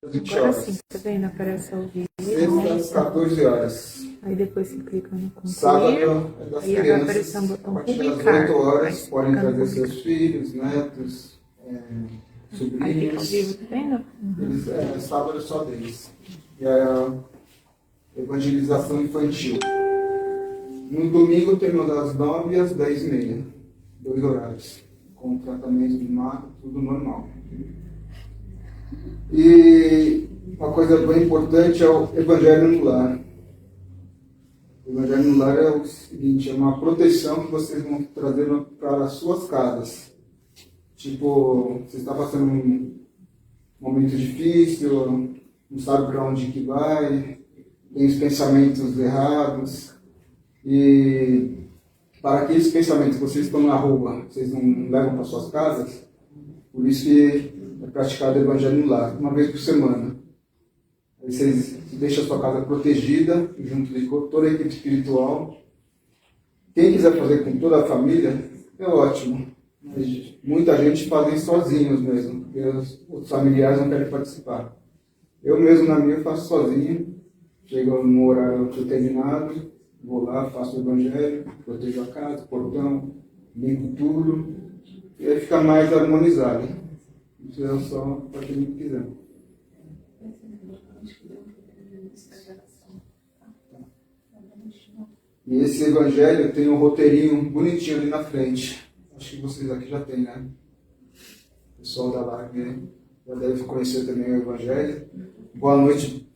20 Agora sim, horas. tá vendo? Aparece ao vivo. Sexta, às 14 horas. Aí depois você clica no concluir. Sábado é das Aí vai aparecer crianças. um A botão partir das publicar. 8 Aí horas, você podem clica no trazer publicar. seus filhos, netos, Aí fica ao vivo, sobrinhos. tá vendo? Eles, sábado é só deles. E a evangelização infantil. No domingo temos das 9 às 10h30. 2 horários. Com tratamento de mato, tudo normal. E uma coisa bem importante é o Evangelho no Lar. O Evangelho no Lar é o seguinte, é uma proteção que vocês vão trazer para as suas casas. Tipo, você está passando um momento difícil, não sabe para onde que vai, tem os pensamentos errados. E para aqueles pensamentos que vocês estão na rua, vocês não levam para suas casas, por isso que é praticado o Evangelho no Lar, uma vez por semana. Aí vocês deixam a sua casa protegida, junto de toda a equipe espiritual. Quem quiser fazer com toda a família, é ótimo. Mas muita gente faz isso sozinhos mesmo, porque os familiares não querem participar. Eu mesmo, na minha, faço sozinho. Chego no horário determinado, vou lá, faço o Evangelho, protejo a casa, o portão, limpo tudo. E aí fica mais harmonizado. Isso é só para quem quiser. E esse evangelho tem um roteirinho bonitinho ali na frente. Acho que vocês aqui já têm, né? O pessoal da live já deve conhecer também o evangelho. Boa noite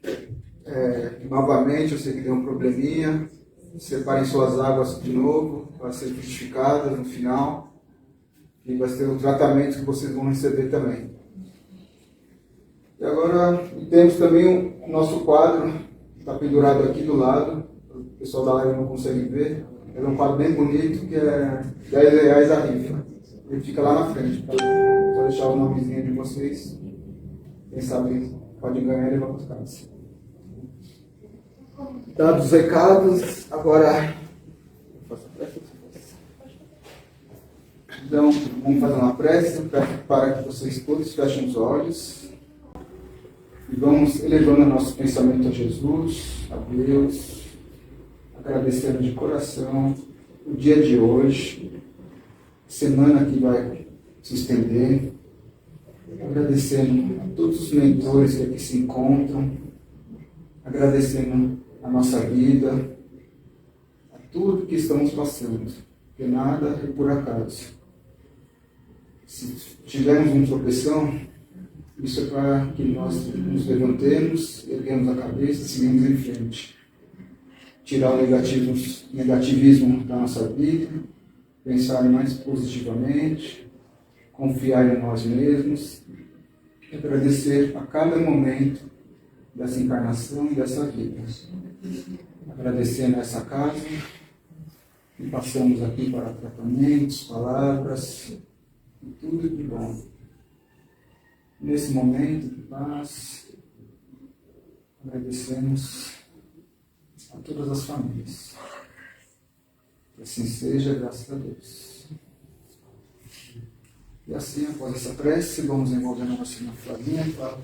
novamente, eu sei que deu um probleminha. Separem suas águas de novo, para serem frutificadas no final. E vai ser o tratamento que vocês vão receber também. E agora temos também o nosso quadro, que está pendurado aqui do lado. O pessoal da live não consegue ver. É um quadro bem bonito, que é R$10 a rifa. Ele fica lá na frente, para deixar o nomezinho de vocês. Quem sabe pode ganhar e levar para casa. Dados os recados, agora... Então, vamos fazer uma prece para que vocês todos fechem os olhos. E vamos elevando nosso pensamento a Jesus, a Deus, agradecendo de coração o dia de hoje, semana que vai se estender, agradecendo a todos os mentores que aqui se encontram, agradecendo a nossa vida, a tudo que estamos passando, porque nada é por acaso. Se tivermos um tropeção, isso é para que nós nos levantemos, erguemos a cabeça e seguimos em frente. Tirar o negativismo da nossa vida, pensar mais positivamente, confiar em nós mesmos, e agradecer a cada momento dessa encarnação e dessa vida. Agradecendo essa casa, que passamos aqui para tratamentos, palavras, e tudo de bom. Nesse momento de paz, agradecemos a todas as famílias. Que assim seja, graças a Deus. E assim, após essa prece, vamos envolvendo a nossa irmã Flavinha para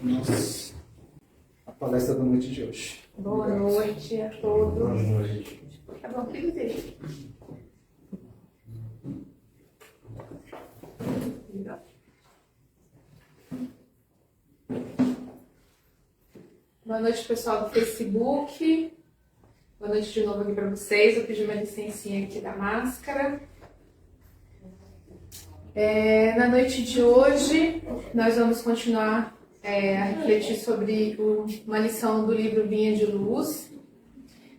a palestra da noite de hoje. Boa noite a todos. Boa noite. Tá bom, fique dele. Boa noite, pessoal do Facebook. Boa noite de novo aqui para vocês. Eu pedi uma licencinha aqui da máscara. Na noite de hoje, nós vamos continuar a refletir sobre uma lição do livro Vinha de Luz.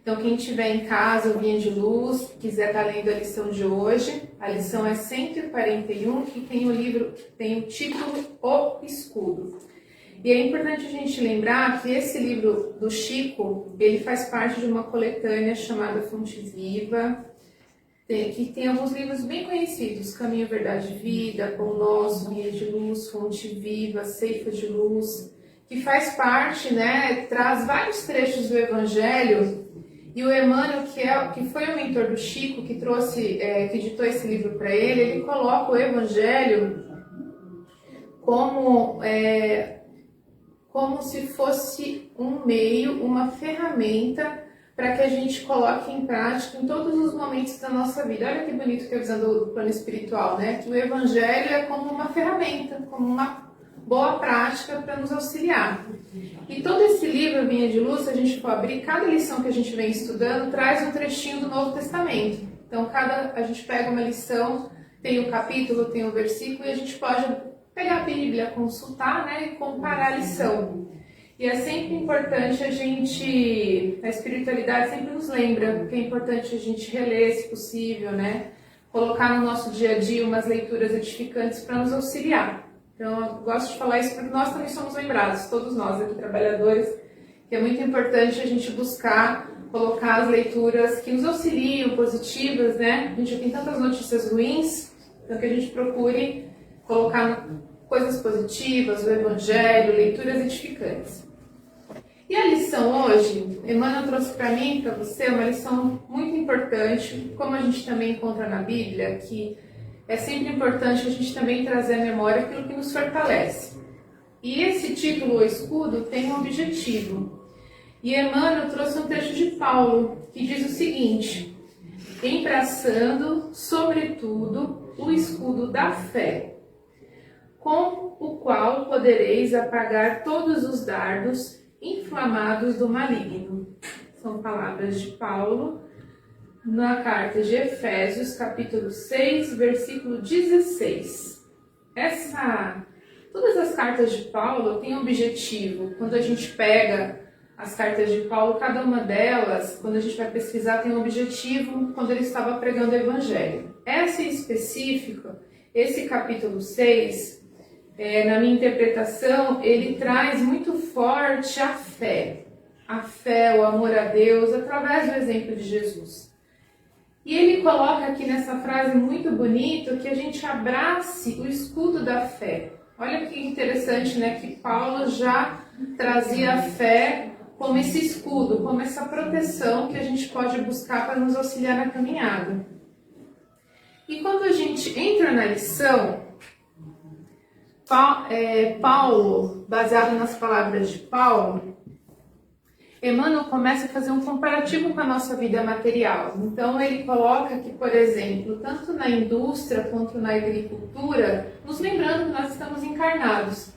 Então, quem estiver em casa, o Vinha de Luz, quiser estar lendo a lição de hoje, a lição é 141 e tem o título O Escudo. E é importante a gente lembrar que esse livro do Chico, ele faz parte de uma coletânea chamada Fonte Viva, que tem alguns livros bem conhecidos, Caminho, Verdade e Vida, Pão Nosso, Vinha de Luz, Fonte Viva, Ceifa de Luz, que faz parte, traz vários trechos do Evangelho. E o Emmanuel, que foi o mentor do Chico, que editou esse livro para ele coloca o Evangelho como como se fosse um meio, uma ferramenta para que a gente coloque em prática em todos os momentos da nossa vida. Olha que bonito que é a visão do plano espiritual, né? Que o Evangelho é como uma ferramenta, como uma boa prática para nos auxiliar. E todo esse livro, Vinha de Luz, se a gente for abrir, cada lição que a gente vem estudando traz um trechinho do Novo Testamento. Então, a gente pega uma lição, tem o capítulo, tem o versículo, e a gente pode pegar a Bíblia, consultar, né, e comparar a lição. E é sempre importante a espiritualidade sempre nos lembra que é importante a gente reler, se possível, né, colocar no nosso dia a dia umas leituras edificantes para nos auxiliar. Então, eu gosto de falar isso porque nós também somos lembrados, todos nós aqui, trabalhadores, que é muito importante a gente buscar colocar as leituras que nos auxiliam, positivas, né? A gente tem tantas notícias ruins, então que a gente procure colocar coisas positivas, o Evangelho, leituras edificantes. E a lição hoje, Emmanuel trouxe para mim e para você uma lição muito importante, como a gente também encontra na Bíblia, que é sempre importante a gente também trazer à memória aquilo que nos fortalece. E esse título, o escudo, tem um objetivo. E Emmanuel trouxe um trecho de Paulo, que diz o seguinte: embraçando, sobretudo, o escudo da fé, com o qual podereis apagar todos os dardos inflamados do maligno. São palavras de Paulo, na carta de Efésios, capítulo 6, versículo 16. Todas as cartas de Paulo têm um objetivo. Quando a gente pega as cartas de Paulo, cada uma delas, quando a gente vai pesquisar, tem um objetivo quando ele estava pregando o Evangelho. Essa em específico, esse capítulo 6, na minha interpretação, ele traz muito forte a fé, o amor a Deus, através do exemplo de Jesus. E ele coloca aqui nessa frase muito bonita que a gente abrace o escudo da fé. Olha que interessante, né? Que Paulo já trazia a fé como esse escudo, como essa proteção que a gente pode buscar para nos auxiliar na caminhada. E quando a gente entra na lição, Paulo, baseado nas palavras de Paulo, Emmanuel começa a fazer um comparativo com a nossa vida material. Então ele coloca que, por exemplo, tanto na indústria quanto na agricultura, nos lembrando que nós estamos encarnados.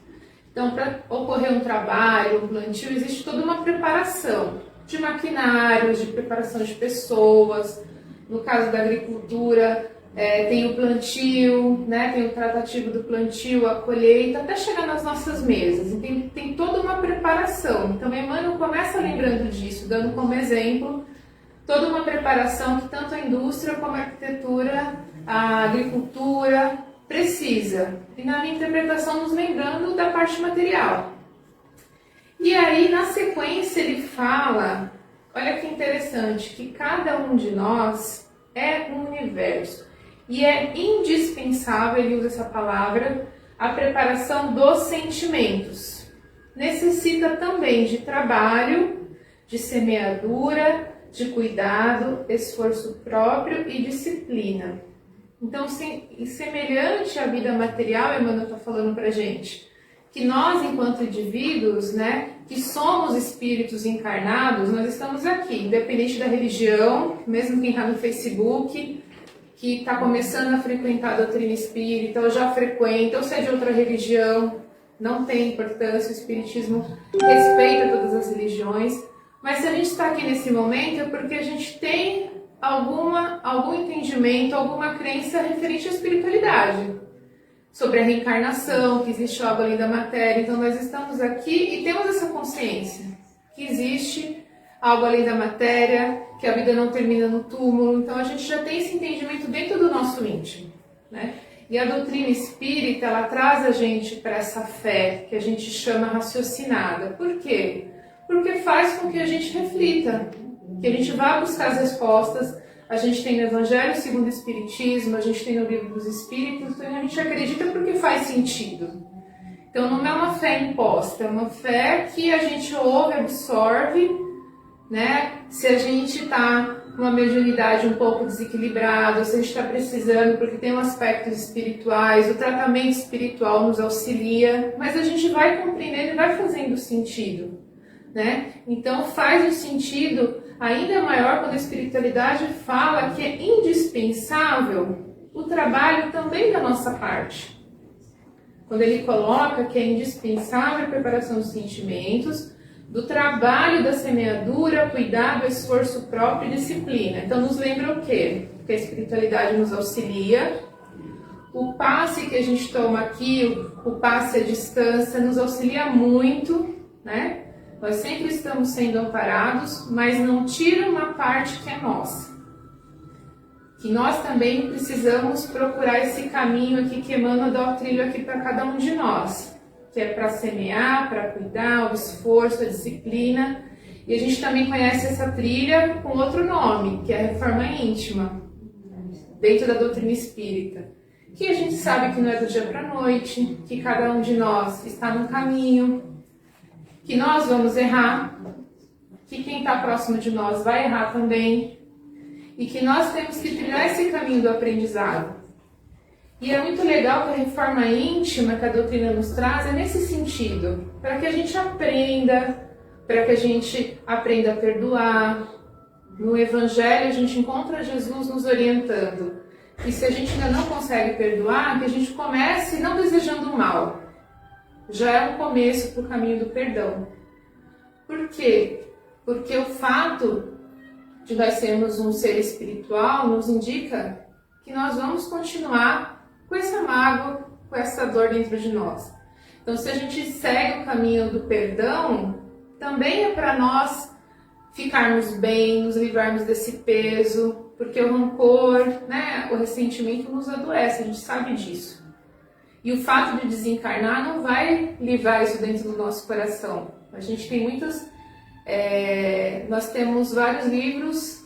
Então, para ocorrer um trabalho, um plantio, existe toda uma preparação de maquinários, de preparação de pessoas. No caso da agricultura, tem o plantio, né? Tem o tratativo do plantio, a colheita, até chegar nas nossas mesas. Tem toda uma preparação. Então, Emmanuel começa lembrando disso, dando como exemplo toda uma preparação que tanto a indústria como a arquitetura, a agricultura precisa. E na minha interpretação, nos lembrando da parte material. E aí, na sequência, ele fala, olha que interessante, que cada um de nós é um universo. E é indispensável, ele usa essa palavra, a preparação dos sentimentos. Necessita também de trabalho, de semeadura, de cuidado, esforço próprio e disciplina. Então, semelhante à vida material, Emmanuel está falando para a gente, que nós, enquanto indivíduos, né, que somos espíritos encarnados, nós estamos aqui, independente da religião, mesmo quem está no Facebook, que está começando a frequentar a doutrina espírita, ou já frequenta, ou se é de outra religião, não tem importância, o espiritismo respeita todas as religiões, mas se a gente está aqui nesse momento é porque a gente tem algum entendimento, alguma crença referente à espiritualidade, sobre a reencarnação, que existe algo além da matéria. Então nós estamos aqui e temos essa consciência que existe algo além da matéria, que a vida não termina no túmulo. Então a gente já tem esse entendimento dentro do nosso íntimo, né? E a doutrina espírita, ela traz a gente para essa fé que a gente chama raciocinada. Por quê? Porque faz com que a gente reflita, que a gente vá buscar as respostas. A gente tem no Evangelho segundo o Espiritismo, a gente tem no Livro dos Espíritos, então a gente acredita porque faz sentido. Então não é uma fé imposta, é uma fé que a gente ouve, absorve, né? Se a gente está uma mediunidade um pouco desequilibrada, ou se a gente está precisando porque tem aspectos espirituais, o tratamento espiritual nos auxilia, mas a gente vai compreendendo e vai fazendo sentido, né? Então faz um sentido ainda maior quando a espiritualidade fala que é indispensável o trabalho também da nossa parte. Quando ele coloca que é indispensável a preparação dos sentimentos, do trabalho da semeadura, cuidado, esforço próprio e disciplina. Então nos lembra o quê? Que a espiritualidade nos auxilia. O passe que a gente toma aqui, o passe à distância, nos auxilia muito, né? Nós sempre estamos sendo amparados, mas não tira uma parte que é nossa. Que nós também precisamos procurar esse caminho aqui que Emmanuel dá o trilho aqui para cada um de nós, que é para semear, para cuidar, o esforço, a disciplina. E a gente também conhece essa trilha com outro nome, que é a reforma íntima, dentro da doutrina espírita. Que a gente sabe que não é do dia para a noite, que cada um de nós está num caminho, que nós vamos errar, que quem está próximo de nós vai errar também, e que nós temos que trilhar esse caminho do aprendizado. E é muito legal que a reforma íntima que a doutrina nos traz é nesse sentido, para que a gente aprenda, para que a gente aprenda a perdoar. No Evangelho a gente encontra Jesus nos orientando, e se a gente ainda não consegue perdoar, que a gente comece não desejando o mal. Já é um começo para o caminho do perdão. Por quê? Porque o fato de nós sermos um ser espiritual nos indica que nós vamos continuar com essa mágoa, com essa dor dentro de nós. Então, se a gente segue o caminho do perdão, também é para nós ficarmos bem, nos livrarmos desse peso, porque o rancor, né, o ressentimento nos adoece, a gente sabe disso. E o fato de desencarnar não vai livrar isso dentro do nosso coração. A gente tem muitos... nós temos vários livros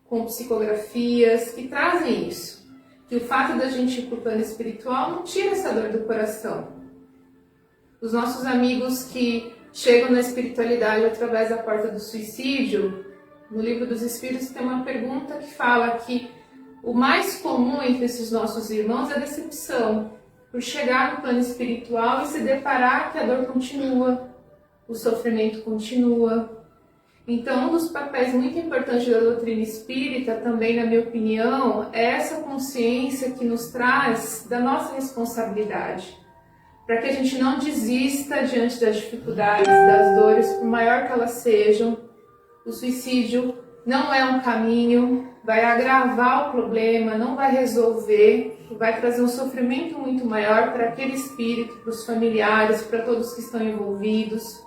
com psicografias que trazem isso. Que o fato da gente ir para o plano espiritual não tira essa dor do coração. Os nossos amigos que chegam na espiritualidade através da porta do suicídio, no Livro dos Espíritos tem uma pergunta que fala que o mais comum entre esses nossos irmãos é a decepção, por chegar no plano espiritual e se deparar que a dor continua, o sofrimento continua. Então, um dos papéis muito importantes da doutrina espírita, também na minha opinião, é essa consciência que nos traz da nossa responsabilidade, para que a gente não desista diante das dificuldades, das dores, por maior que elas sejam. O suicídio não é um caminho, vai agravar o problema, não vai resolver, vai trazer um sofrimento muito maior para aquele espírito, para os familiares, para todos que estão envolvidos.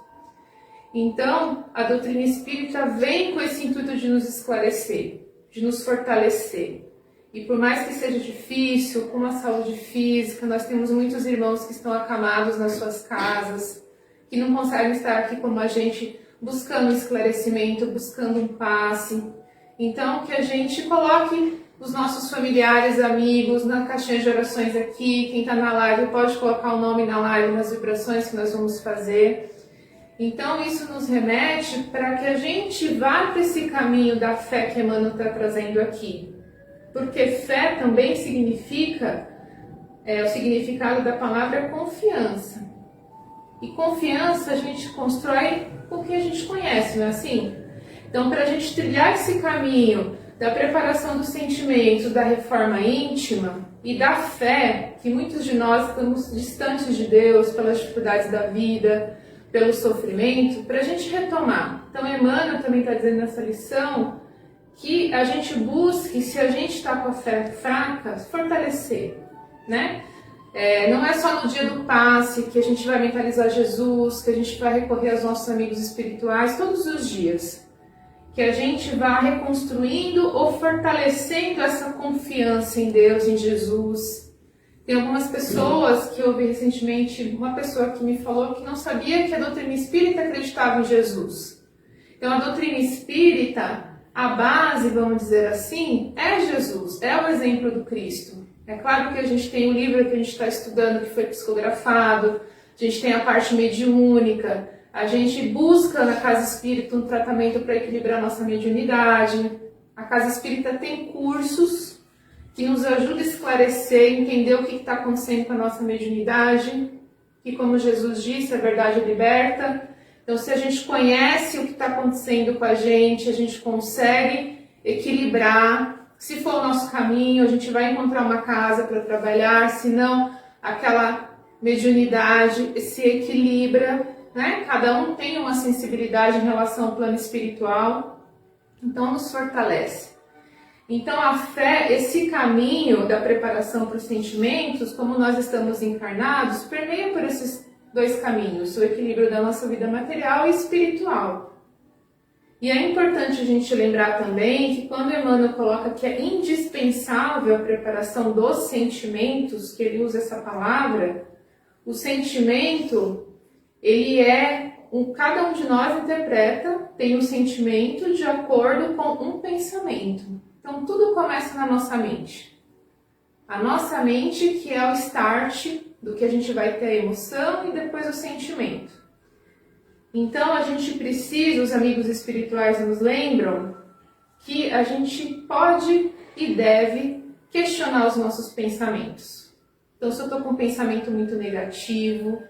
Então, a doutrina espírita vem com esse intuito de nos esclarecer, de nos fortalecer. E por mais que seja difícil, com a saúde física, nós temos muitos irmãos que estão acamados nas suas casas, que não conseguem estar aqui como a gente, buscando esclarecimento, buscando um passe. Então, que a gente coloque os nossos familiares, amigos, na caixinha de orações aqui. Quem está na live pode colocar o nome na live, nas vibrações que nós vamos fazer. Então, isso nos remete para que a gente vá para esse caminho da fé que Emmanuel está trazendo aqui. Porque fé também significa, o significado da palavra é confiança. E confiança a gente constrói com o que a gente conhece, não é assim? Então, para a gente trilhar esse caminho da preparação dos sentimentos, da reforma íntima e da fé, que muitos de nós estamos distantes de Deus pelas dificuldades da vida, pelo sofrimento, para a gente retomar. Então, Emmanuel também está dizendo nessa lição que a gente busque, se a gente está com a fé fraca, fortalecer, né? Não é só no dia do passe que a gente vai mentalizar Jesus, que a gente vai recorrer aos nossos amigos espirituais todos os dias. Que a gente vá reconstruindo ou fortalecendo essa confiança em Deus, em Jesus. Tem algumas pessoas que eu ouvi recentemente, uma pessoa que me falou que não sabia que a doutrina espírita acreditava em Jesus. Então a doutrina espírita, a base, vamos dizer assim, é Jesus, é o exemplo do Cristo. É claro que a gente tem um livro que a gente está estudando que foi psicografado, a gente tem a parte mediúnica, a gente busca na casa espírita um tratamento para equilibrar a nossa mediunidade, A Casa Espírita tem cursos que nos ajudam a esclarecer, entender o que está acontecendo com a nossa mediunidade, que, como Jesus disse, a verdade liberta. Então, se a gente conhece o que está acontecendo com a gente consegue equilibrar. Se for o nosso caminho, a gente vai encontrar uma casa para trabalhar, se não, aquela mediunidade se equilibra, né? Cada um tem uma sensibilidade em relação ao plano espiritual, então nos fortalece. Então a fé, esse caminho da preparação para os sentimentos, como nós estamos encarnados, permeia por esses dois caminhos, o equilíbrio da nossa vida material e espiritual. E é importante a gente lembrar também que quando Emmanuel coloca que é indispensável a preparação dos sentimentos, que ele usa essa palavra, o sentimento, ele cada um de nós interpreta, tem um sentimento de acordo com um pensamento. Então tudo começa na nossa mente. A nossa mente que é o start do que a gente vai ter a emoção e depois o sentimento. Então a gente precisa, os amigos espirituais nos lembram, que a gente pode e deve questionar os nossos pensamentos. Então se eu estou com um pensamento muito negativo,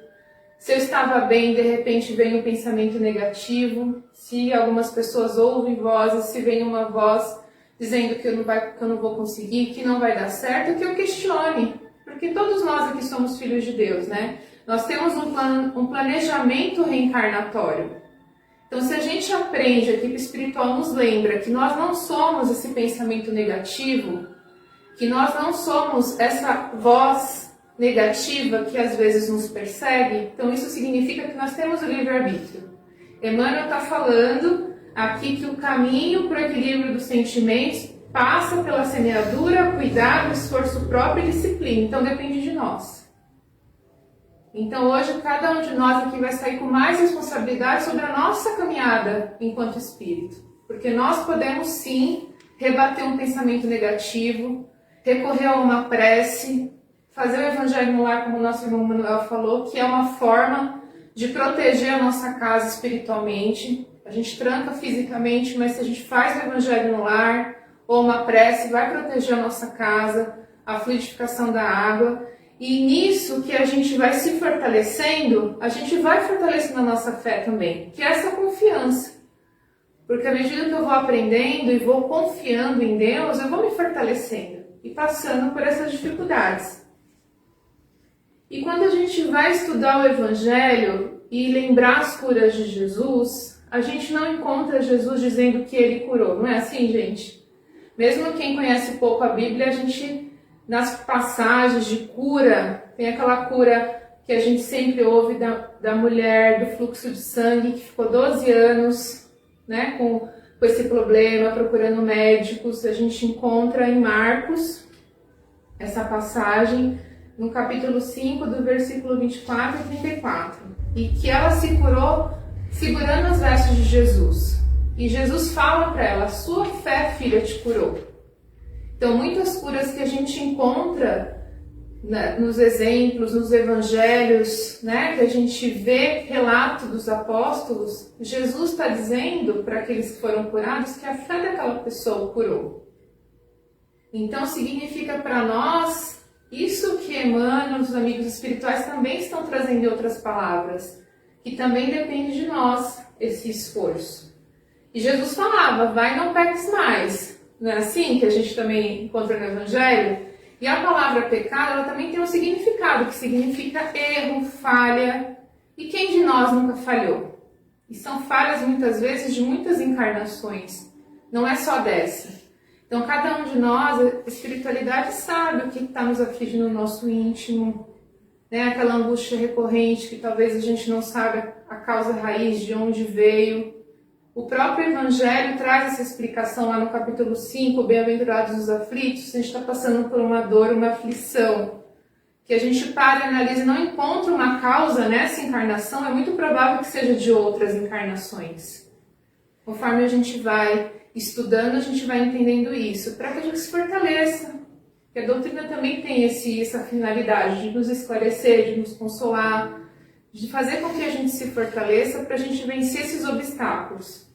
se eu estava bem, de repente vem um pensamento negativo, se algumas pessoas ouvem vozes, se vem uma voz dizendo que eu não vou conseguir, que não vai dar certo, que eu questione. Porque todos nós aqui somos filhos de Deus, né? Nós temos um planejamento reencarnatório. Então, se a gente aprende, a equipe espiritual nos lembra que nós não somos esse pensamento negativo, que nós não somos essa voz negativa que às vezes nos persegue, então isso significa que nós temos o livre-arbítrio. Emmanuel está falando aqui que o caminho para o equilíbrio dos sentimentos passa pela semeadura, cuidado, esforço próprio e disciplina. Então depende de nós. Então hoje cada um de nós aqui vai sair com mais responsabilidade sobre a nossa caminhada enquanto espírito. Porque nós podemos sim rebater um pensamento negativo, recorrer a uma prece, fazer o evangelho no lar, como o nosso irmão Manuel falou, que é uma forma de proteger a nossa casa espiritualmente. A gente tranca fisicamente, mas se a gente faz o evangelho no lar, ou uma prece, vai proteger a nossa casa, a fluidificação da água. E nisso que a gente vai se fortalecendo, a gente vai fortalecendo a nossa fé também, que é essa confiança. Porque à medida que eu vou aprendendo e vou confiando em Deus, eu vou me fortalecendo e passando por essas dificuldades. E quando a gente vai estudar o Evangelho e lembrar as curas de Jesus, a gente não encontra Jesus dizendo que ele curou. Não é assim, gente? Mesmo quem conhece pouco a Bíblia, a gente, nas passagens de cura, tem aquela cura que a gente sempre ouve da mulher do fluxo de sangue, que ficou 12 anos, né, com esse problema, procurando médicos. A gente encontra em Marcos essa passagem, no capítulo 5, do versículo 24 e 34. E que ela se curou segurando as vestes de Jesus. E Jesus fala para ela: sua fé, filha, te curou. Então, muitas curas que a gente encontra, né, nos exemplos, nos evangelhos, né, que a gente vê relato dos apóstolos, Jesus está dizendo para aqueles que foram curados que a fé daquela pessoa o curou. Então, significa para nós isso que Emmanuel, os amigos espirituais, também estão trazendo em outras palavras, que também depende de nós esse esforço. E Jesus falava: vai, não peques mais. Não é assim que a gente também encontra no Evangelho? E a palavra pecado, ela também tem um significado, que significa erro, falha. E quem de nós nunca falhou? E são falhas, muitas vezes, de muitas encarnações. Não é só dessa. Então, cada um de nós, a espiritualidade sabe o que está nos afligindo no nosso íntimo, né? Aquela angústia recorrente que talvez a gente não saiba a causa raiz, de onde veio. O próprio Evangelho traz essa explicação lá no capítulo 5, Bem-aventurados os aflitos. A gente está passando por uma dor, uma aflição, que a gente para e analisa e não encontra uma causa nessa encarnação, é muito provável que seja de outras encarnações. Conforme a gente vai estudando, a gente vai entendendo isso, para que a gente se fortaleça. Porque a doutrina também tem essa finalidade de nos esclarecer, de nos consolar, de fazer com que a gente se fortaleça para a gente vencer esses obstáculos.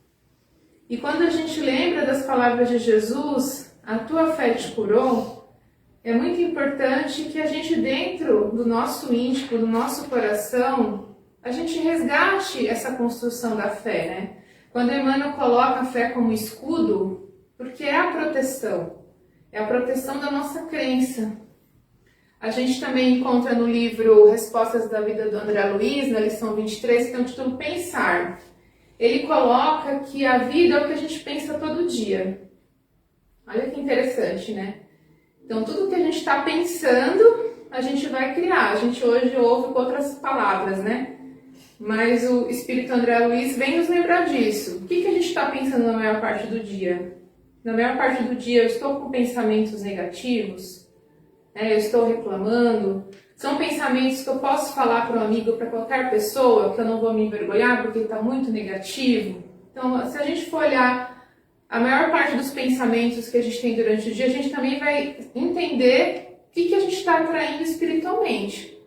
E quando a gente lembra das palavras de Jesus, a tua fé te curou, é muito importante que a gente, dentro do nosso íntimo, do nosso coração, a gente resgate essa construção da fé, né? Quando Emmanuel coloca a fé como escudo, porque é a proteção da nossa crença. A gente também encontra no livro Respostas da Vida do André Luiz, na lição 23, que tem o título Pensar. Ele coloca que a vida é o que a gente pensa todo dia. Olha que interessante, né? Então, tudo que a gente está pensando, a gente vai criar. A gente hoje ouve com outras palavras, né? Mas o Espírito André Luiz vem nos lembrar disso. O que a gente está pensando na maior parte do dia? Na maior parte do dia eu estou com pensamentos negativos? Eu estou reclamando? São pensamentos que eu posso falar para um amigo, para qualquer pessoa, que eu não vou me envergonhar porque está muito negativo? Então, se a gente for olhar a maior parte dos pensamentos que a gente tem durante o dia, a gente também vai entender o que a gente está atraindo espiritualmente.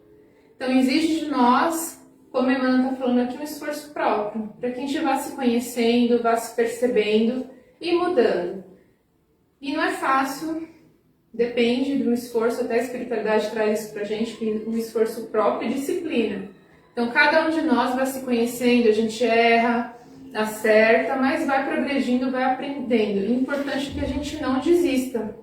Então, exige de nós, como a Emmanuel está falando aqui, um esforço próprio, para que a gente vá se conhecendo, vá se percebendo e mudando. E não é fácil, depende do esforço, até a espiritualidade traz isso para a gente, um esforço próprio e disciplina. Então, cada um de nós vai se conhecendo, a gente erra, acerta, mas vai progredindo, vai aprendendo. O importante é que a gente não desista.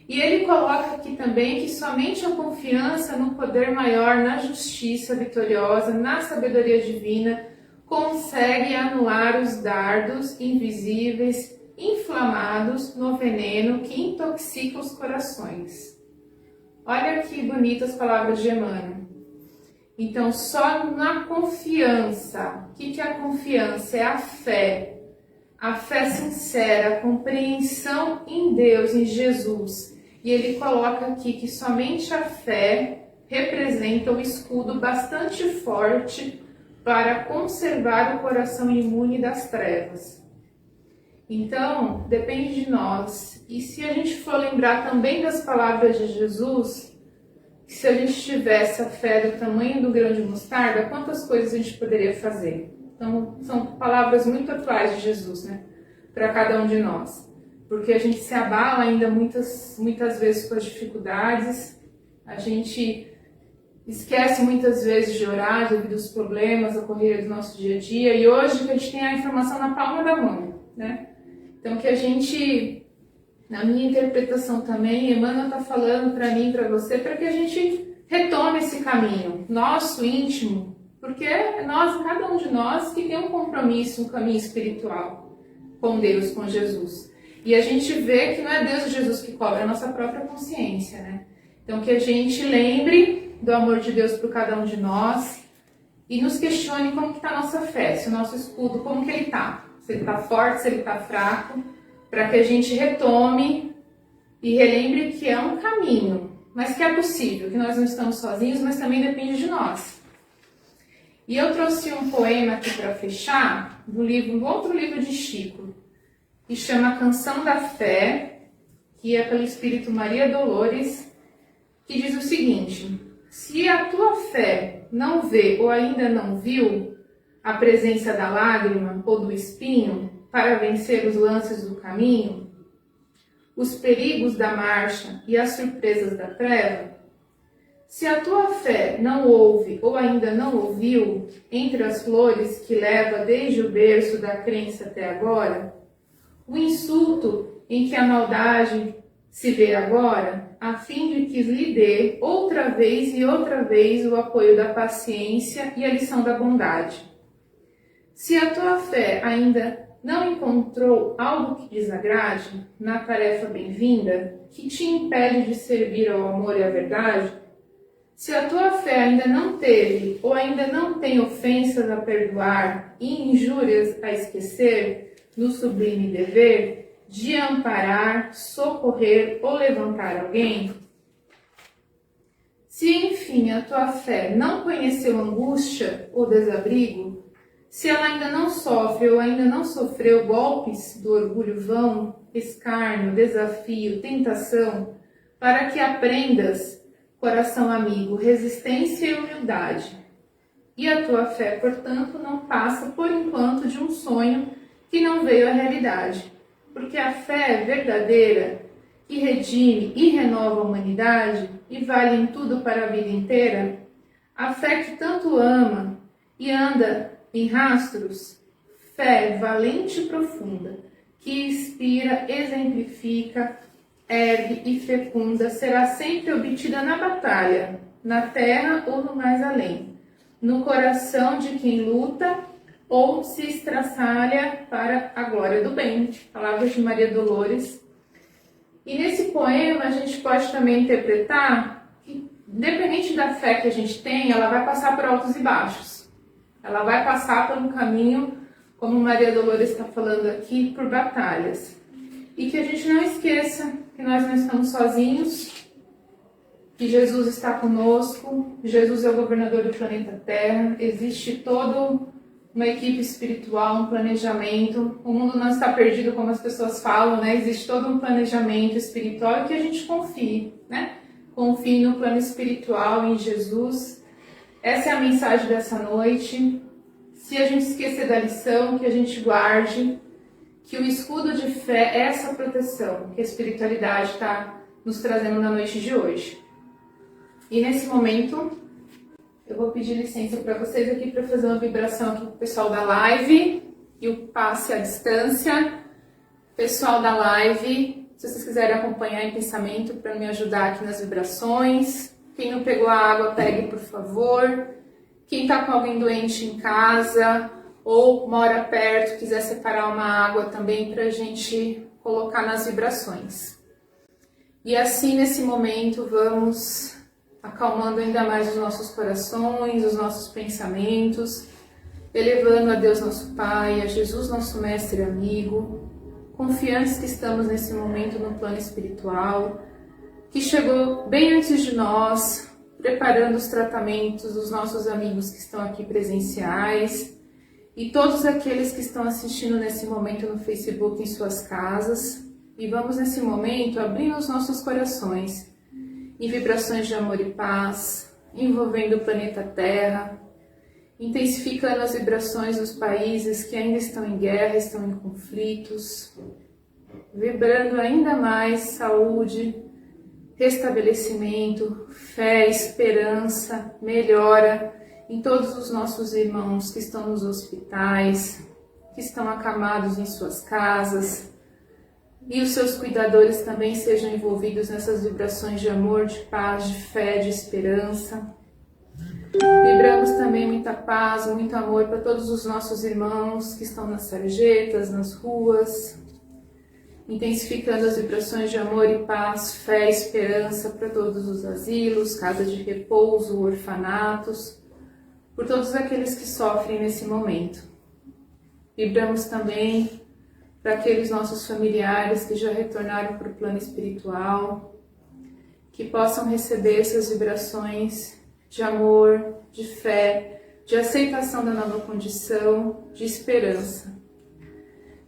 E ele coloca aqui também que somente a confiança no poder maior, na justiça vitoriosa, na sabedoria divina, consegue anular os dardos invisíveis, inflamados no veneno que intoxica os corações. Olha que bonitas palavras de Emmanuel. Então, só na confiança. O que é a confiança? É a fé. A fé sincera, a compreensão em Deus, em Jesus. E ele coloca aqui que somente a fé representa um escudo bastante forte para conservar o coração imune das trevas. Então, depende de nós. E se a gente for lembrar também das palavras de Jesus, se a gente tivesse a fé do tamanho do grão de mostarda, quantas coisas a gente poderia fazer? Então, são palavras muito atuais de Jesus, né? Para cada um de nós. Porque a gente se abala ainda muitas vezes com as dificuldades, a gente esquece muitas vezes de orar devido aos problemas, a correria do nosso dia a dia, e hoje que a gente tem a informação na palma da mão, né? Então, que a gente, na minha interpretação também, Emmanuel está falando para mim, para você, para que a gente retome esse caminho, nosso íntimo, porque é nós, cada um de nós, que tem um compromisso, um caminho espiritual com Deus, com Jesus. E a gente vê que não é Deus e Jesus que cobra, é a nossa própria consciência, né? Então, que a gente lembre do amor de Deus por cada um de nós e nos questione como que está a nossa fé, se o nosso escudo, como que ele está. Se ele está forte, se ele está fraco, para que a gente retome e relembre que é um caminho, mas que é possível, que nós não estamos sozinhos, mas também depende de nós. E eu trouxe um poema aqui para fechar, do outro livro de Chico, que chama Canção da Fé, que é pelo Espírito Maria Dolores, que diz o seguinte: se a tua fé não vê ou ainda não viu a presença da lágrima ou do espinho para vencer os lances do caminho, os perigos da marcha e as surpresas da treva, se a tua fé não ouve ou ainda não ouviu entre as flores que leva desde o berço da crença até agora, o insulto em que a maldade se vê agora, a fim de que lhe dê outra vez e outra vez o apoio da paciência e a lição da bondade. Se a tua fé ainda não encontrou algo que desagrade na tarefa bem-vinda, que te impede de servir ao amor e à verdade, se a tua fé ainda não teve ou ainda não tem ofensas a perdoar e injúrias a esquecer, no sublime dever de amparar, socorrer ou levantar alguém, se enfim a tua fé não conheceu angústia ou desabrigo, se ela ainda não sofre ou ainda não sofreu golpes do orgulho vão, escárnio, desafio, tentação, para que aprendas, coração amigo, resistência e humildade. E a tua fé, portanto, não passa por enquanto de um sonho que não veio à realidade. Porque a fé verdadeira, que redime e renova a humanidade e vale em tudo para a vida inteira, a fé que tanto ama e anda em rastros, fé valente e profunda, que inspira, exemplifica, ergue e fecunda, será sempre obtida na batalha, na terra ou no mais além, no coração de quem luta ou se estraçalha para a glória do bem. Palavras de Maria Dolores. E nesse poema a gente pode também interpretar que, independente da fé que a gente tem, ela vai passar por altos e baixos. Ela vai passar por um caminho, como Maria Dolores está falando aqui, por batalhas. E que a gente não esqueça que nós não estamos sozinhos, que Jesus está conosco, Jesus é o governador do planeta Terra, existe toda uma equipe espiritual, um planejamento. O mundo não está perdido, como as pessoas falam, né? Existe todo um planejamento espiritual e que a gente confie, né? Confie no plano espiritual, em Jesus. Essa é a mensagem dessa noite. Se a gente esquecer da lição, que a gente guarde, que o escudo de fé é essa proteção que a espiritualidade está nos trazendo na noite de hoje. E nesse momento, eu vou pedir licença para vocês aqui para fazer uma vibração aqui para o pessoal da live e o passe à distância. Pessoal da live, se vocês quiserem acompanhar em pensamento para me ajudar aqui nas vibrações. Quem não pegou a água, pegue, por favor. Quem está com alguém doente em casa ou mora perto, quiser separar uma água também para a gente colocar nas vibrações. E assim, nesse momento, vamos acalmando ainda mais os nossos corações, os nossos pensamentos, elevando a Deus nosso Pai, a Jesus nosso Mestre e amigo, confiantes que estamos nesse momento no plano espiritual, que chegou bem antes de nós, preparando os tratamentos dos nossos amigos que estão aqui presenciais e todos aqueles que estão assistindo nesse momento no Facebook em suas casas. E vamos nesse momento abrir os nossos corações em vibrações de amor e paz, envolvendo o planeta Terra, intensificando as vibrações dos países que ainda estão em guerra, estão em conflitos, vibrando ainda mais saúde, restabelecimento, fé, esperança, melhora em todos os nossos irmãos que estão nos hospitais, que estão acamados em suas casas, e os seus cuidadores também sejam envolvidos nessas vibrações de amor, de paz, de fé, de esperança. Vibramos também muita paz, muito amor para todos os nossos irmãos que estão nas sarjetas, nas ruas, intensificando as vibrações de amor e paz, fé e esperança para todos os asilos, casas de repouso, orfanatos, por todos aqueles que sofrem nesse momento. Vibramos também para aqueles nossos familiares que já retornaram para o plano espiritual, que possam receber essas vibrações de amor, de fé, de aceitação da nova condição, de esperança.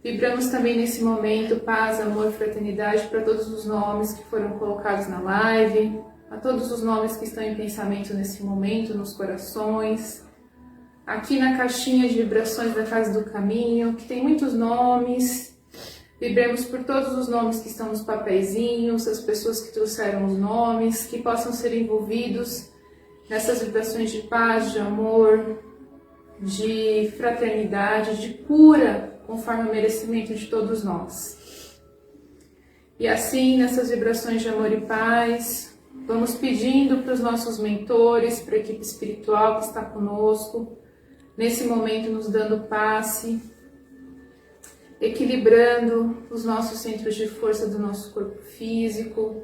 Vibramos também nesse momento paz, amor, fraternidade para todos os nomes que foram colocados na live, a todos os nomes que estão em pensamento nesse momento, nos corações, aqui na caixinha de vibrações da Casa do Caminho, que tem muitos nomes. Vibremos por todos os nomes que estão nos papeizinhos, as pessoas que trouxeram os nomes, que possam ser envolvidos nessas vibrações de paz, de amor, de fraternidade, de cura, conforme o merecimento de todos nós. E assim, nessas vibrações de amor e paz, vamos pedindo para os nossos mentores, para a equipe espiritual que está conosco, nesse momento nos dando passe, equilibrando os nossos centros de força do nosso corpo físico,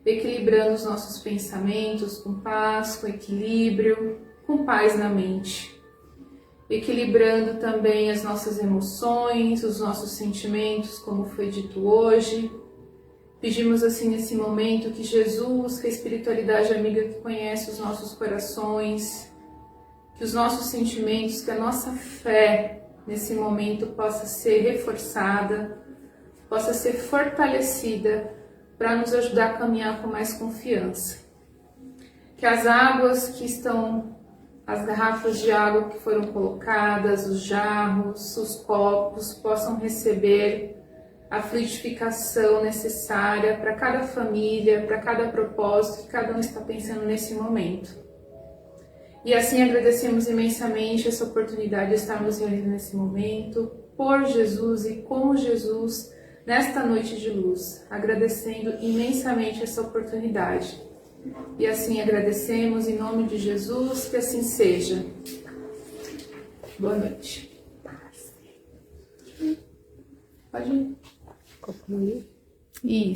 equilibrando os nossos pensamentos com paz, com equilíbrio, com paz na mente. Equilibrando também as nossas emoções, os nossos sentimentos, como foi dito hoje. Pedimos assim nesse momento que Jesus, que a espiritualidade amiga que conhece os nossos corações, que os nossos sentimentos, que a nossa fé nesse momento possa ser reforçada, possa ser fortalecida para nos ajudar a caminhar com mais confiança. Que as águas que estão as garrafas de água que foram colocadas, os jarros, os copos, possam receber a frutificação necessária para cada família, para cada propósito que cada um está pensando nesse momento. E assim agradecemos imensamente essa oportunidade de estarmos reunidos nesse momento, por Jesus e com Jesus, nesta noite de luz, agradecendo imensamente essa oportunidade. E assim agradecemos em nome de Jesus, que assim seja. Boa noite. Pode ir. Isso.